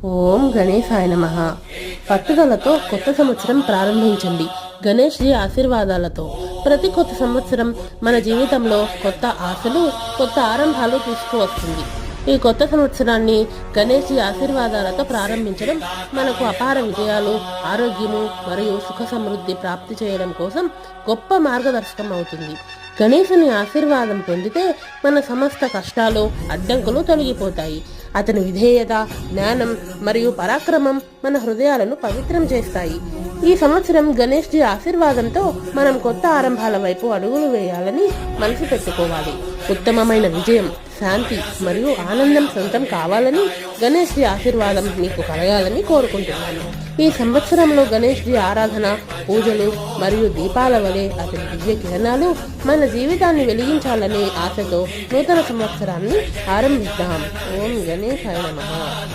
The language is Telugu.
ఓం గణేశాయ నమః. పట్టుదలతో కొత్త సంవత్సరం ప్రారంభించండి. గణేష్ జీ ఆశీర్వాదాలతో ప్రతి కొత్త సంవత్సరం మన జీవితంలో కొత్త ఆశలు, కొత్త ఆరంభాలు తీసుకువస్తుంది. ఈ కొత్త సంవత్సరాన్ని గణేష్ జీ ఆశీర్వాదాలతో ప్రారంభించడం మనకు అపార విజయాలు, ఆరోగ్యము మరియు సుఖ సమృద్ధి ప్రాప్తి చేయడం కోసం గొప్ప మార్గదర్శకం అవుతుంది. గణేశుని ఆశీర్వాదం పొందితే మన సమస్త కష్టాలు, అడ్డంకులు తొలగిపోతాయి. అతని విధేయత, జ్ఞానం మరియు పరాక్రమం మన హృదయాలను పవిత్రం చేస్తాయి. ఈ సంవత్సరం గణేష్ జీ ఆశీర్వాదంతో మనం కొత్త ఆరంభాల వైపు అడుగులు వేయాలని మనసు పెట్టుకోవాలి. ఉత్తమమైన విజయం, శాంతి మరియు ఆనందం సొంతం కావాలని, గణేష్ జీ ఆశీర్వాదం మీకు కలగాలని కోరుకుంటున్నాను. ఈ సంవత్సరంలో గణేష్ జీ ఆరాధన, పూజలు మరియు దీపాల వలె అతని దివ్య కిరణాలు మన జీవితాన్ని వెలిగించాలనే ఆశతో నూతన సంవత్సరాన్ని ఆరంభిద్దాం. ఓం గణేశాయ నమః.